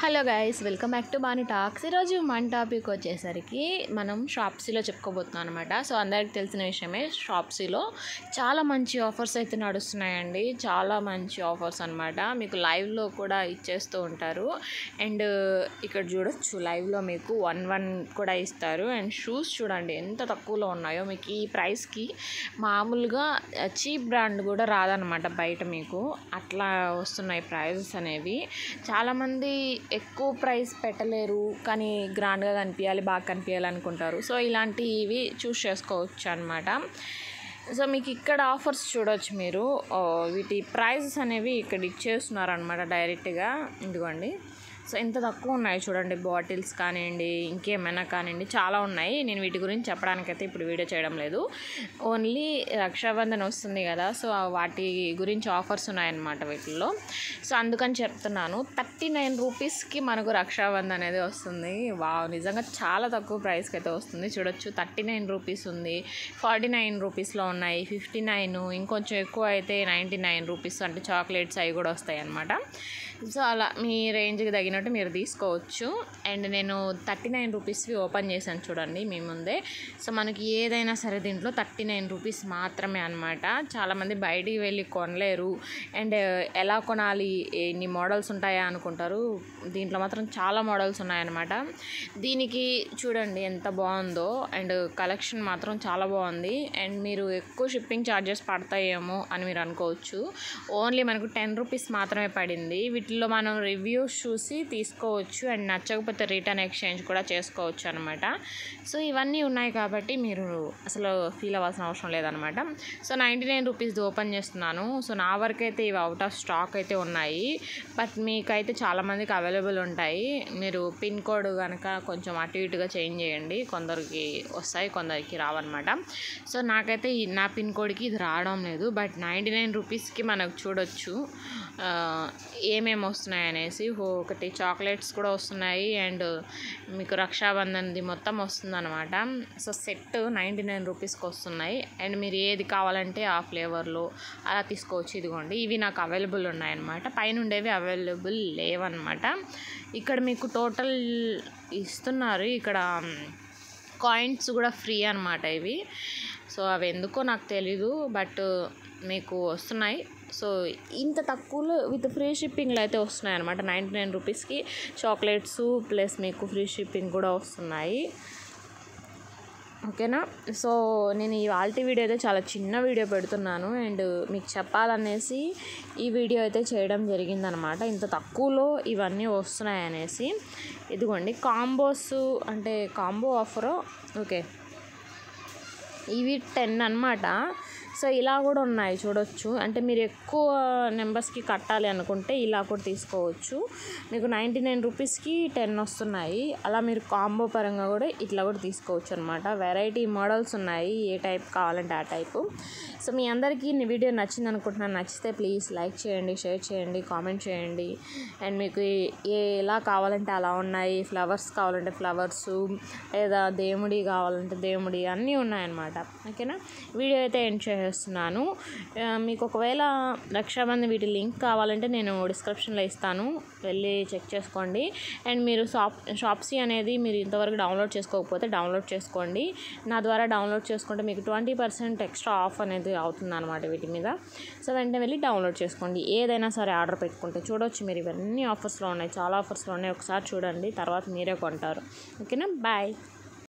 Hello guys, welcome back to Banu talks. ఈరోజు మన topic వచ్చేసరికి మనం షాప్సీలో చెప్పుకోబోతున్నాం అనమాట. సో అందరికి తెలిసిన విషయమే, షాప్సీలో చాలా మంచి ఆఫర్స్ అయితే నడుస్తున్నాయండి. చాలా మంచి ఆఫర్స్ అనమాట. మీకు లైవ్లో కూడా ఇచ్చేస్తూ ఉంటారు. అండ్ ఇక్కడ చూడొచ్చు, లైవ్లో మీకు 1 కూడా ఇస్తారు. అండ్ షూస్ చూడండి ఎంత తక్కువలో ఉన్నాయో. మీకు ఈ ప్రైస్కి మామూలుగా చీప్ బ్రాండ్ కూడా రాదనమాట బయట. మీకు అట్లా వస్తున్నాయి ప్రైజెస్ అనేవి. చాలామంది ఎక్కువ ప్రైస్ పెట్టలేరు, కానీ గ్రాండ్గా కనిపించాలి, బాగా కనిపించాలి అనుకుంటారు. సో ఇలాంటివి చూస్ చేసుకోవచ్చు అనమాట. సో మీకు ఇక్కడ ఆఫర్స్ చూడవచ్చు మీరు. వీటి ప్రైజెస్ అనేవి ఇక్కడ ఇచ్చేస్తున్నారు అనమాట డైరెక్ట్గా. ఇదిగోండి, సో ఎంత తక్కువ ఉన్నాయి చూడండి. బాటిల్స్ కానివ్వండి, ఇంకేమైనా కానివ్వండి, చాలా ఉన్నాయి. నేను వీటి గురించి చెప్పడానికైతే ఇప్పుడు వీడియో చేయడం లేదు. ఓన్లీ రక్షాబంధన్ వస్తుంది కదా, సో వాటి గురించి ఆఫర్స్ ఉన్నాయన్నమాట వీటిల్లో. సో అందుకని చెప్తున్నాను. 39 రూపీస్కి మనకు రక్షాబంధన్ అనేది వస్తుంది. నిజంగా చాలా తక్కువ ప్రైస్కి అయితే వస్తుంది. చూడొచ్చు, 39 రూపీస్ ఉంది, 49 రూపీస్లో ఉన్నాయి, 59, ఇంకొంచెం ఎక్కువ అయితే 99 రూపీస్. అంటే చాక్లెట్స్ అవి కూడా వస్తాయి అన్నమాట. సో అలా మీ రేంజ్కి తగినట్టు మీరు తీసుకోవచ్చు. అండ్ నేను 39 రూపీస్వి ఓపెన్ చేశాను చూడండి మీ ముందే. సో మనకి ఏదైనా సరే దీంట్లో 39 రూపీస్ మాత్రమే అనమాట. చాలామంది బయటికి వెళ్ళి కొనలేరు. అండ్ ఎలా కొనాలి, ఎన్ని మోడల్స్ ఉంటాయా అనుకుంటారు. దీంట్లో మాత్రం చాలా మోడల్స్ ఉన్నాయన్నమాట. దీనికి చూడండి ఎంత బాగుందో. అండ్ కలెక్షన్ మాత్రం చాలా బాగుంది. అండ్ మీరు ఎక్కువ షిప్పింగ్ ఛార్జెస్ పడతాయేమో అని మీరు అనుకోవచ్చు. ఓన్లీ మనకు 10 రూపీస్ మాత్రమే పడింది. వీటిల్లో మనం రివ్యూస్ చూసి తీసుకోవచ్చు. అండ్ నచ్చకపోతే రిటర్న్ ఎక్స్చేంజ్ కూడా చేసుకోవచ్చు అనమాట. సో ఇవన్నీ ఉన్నాయి కాబట్టి మీరు అసలు ఫీల్ అవ్వాల్సిన అవసరం లేదనమాట. సో 99 రూపీస్ది ఓపెన్ చేస్తున్నాను. సో నా వరకు అయితే ఇవి అవుట్ ఆఫ్ స్టాక్ అయితే ఉన్నాయి. బట్ మీకైతే చాలామందికి అవైలబుల్ ఉంటాయి. మీరు పిన్ కోడ్ కనుక కొంచెం అటు ఇటుగా చేంజ్ చేయండి. కొందరికి వస్తాయి, కొందరికి రావన్నమాట. సో నాకైతే నా పిన్ కోడ్కి ఇది రావడం లేదు. బట్ 99 రూపీస్కి మనకు చూడొచ్చు ఏమేమి వస్తున్నాయి అనేసి. ఒకటి చాక్లెట్స్ కూడా వస్తున్నాయి. అండ్ మీకు రక్షాబంధన్ది మొత్తం వస్తుందన్నమాట. సో సెట్ 99 రూపీస్కి వస్తున్నాయి. అండ్ మీరు ఏది కావాలంటే ఆ ఫ్లేవర్లో అలా తీసుకోవచ్చు. ఇదిగోండి, ఇవి నాకు అవైలబుల్ ఉన్నాయన్నమాట. పైన ఉండేవి అవైలబుల్ లేవన్నమాట. ఇక్కడ మీకు టోటల్ ఇస్తున్నారు. ఇక్కడ కాయిన్స్ కూడా ఫ్రీ అనమాట ఇవి. సో అవి ఎందుకో నాకు తెలీదు, బట్ మీకు వస్తున్నాయి. సో ఇంత తక్కువలో విత్ ఫ్రీ షిప్పింగ్లో అయితే వస్తున్నాయి అనమాట. 99 రూపీస్కి చాక్లెట్స్ ప్లస్ మీకు ఫ్రీ షిప్పింగ్ కూడా వస్తున్నాయి. ఓకేనా. సో నేను ఇవాళ వీడియో అయితే చాలా చిన్న వీడియో పెడుతున్నాను. అండ్ మీకు చెప్పాలనేసి ఈ వీడియో అయితే చేయడం జరిగిందనమాట. ఇంత తక్కువలో ఇవన్నీ వస్తున్నాయి అనేసి. ఇదిగోండి కాంబోస్, అంటే కాంబో ఆఫరు. ఓకే, ఇవి 10 అనమాట. సో ఇలా కూడా ఉన్నాయి చూడొచ్చు. అంటే మీరు ఎక్కువ నెంబర్స్కి కట్టాలి అనుకుంటే ఇలా కూడా తీసుకోవచ్చు. మీకు 99 రూపీస్కి 10 వస్తున్నాయి. అలా మీరు కాంబో పరంగా కూడా ఇట్లా కూడా తీసుకోవచ్చు అనమాట. వెరైటీ మోడల్స్ ఉన్నాయి, ఏ టైప్ కావాలంటే ఆ టైపు. సో మీ అందరికీ ఈ వీడియో నచ్చింది అనుకుంటున్నాను. నచ్చితే ప్లీజ్ లైక్ చేయండి, షేర్ చేయండి, కామెంట్ చేయండి. అండ్ మీకు ఎలా కావాలంటే అలా ఉన్నాయి. ఫ్లవర్స్ కావాలంటే ఫ్లవర్స్, లేదా దేవుడి కావాలంటే దేవుడి, అన్నీ ఉన్నాయన్నమాట. ఓకేనా. వీడియో అయితే ఎండ్ చేస్తున్నాను. మీకు ఒకవేళ రక్షాబంధన్ వీటి లింక్ కావాలంటే నేను డిస్క్రిప్షన్లో ఇస్తాను, వెళ్ళి చెక్ చేసుకోండి. అండ్ మీరు షాప్సీ అనేది మీరు ఇంతవరకు డౌన్లోడ్ చేసుకోకపోతే డౌన్లోడ్ చేసుకోండి. నా ద్వారా డౌన్లోడ్ చేసుకుంటే మీకు 20% ఎక్స్ట్రా ఆఫ్ అనేది అవుతుంది అనమాట వీటి మీద. సో వెంటనే వెళ్ళి డౌన్లోడ్ చేసుకోండి. ఏదైనా సరే ఆర్డర్ పెట్టుకుంటే చూడవచ్చు మీరు. ఇవన్నీ ఆఫర్స్లో ఉన్నాయి, చాలా ఆఫర్స్లో ఉన్నాయి. ఒకసారి చూడండి, తర్వాత మీరే కొంటారు. ఓకేనా. బాయ్.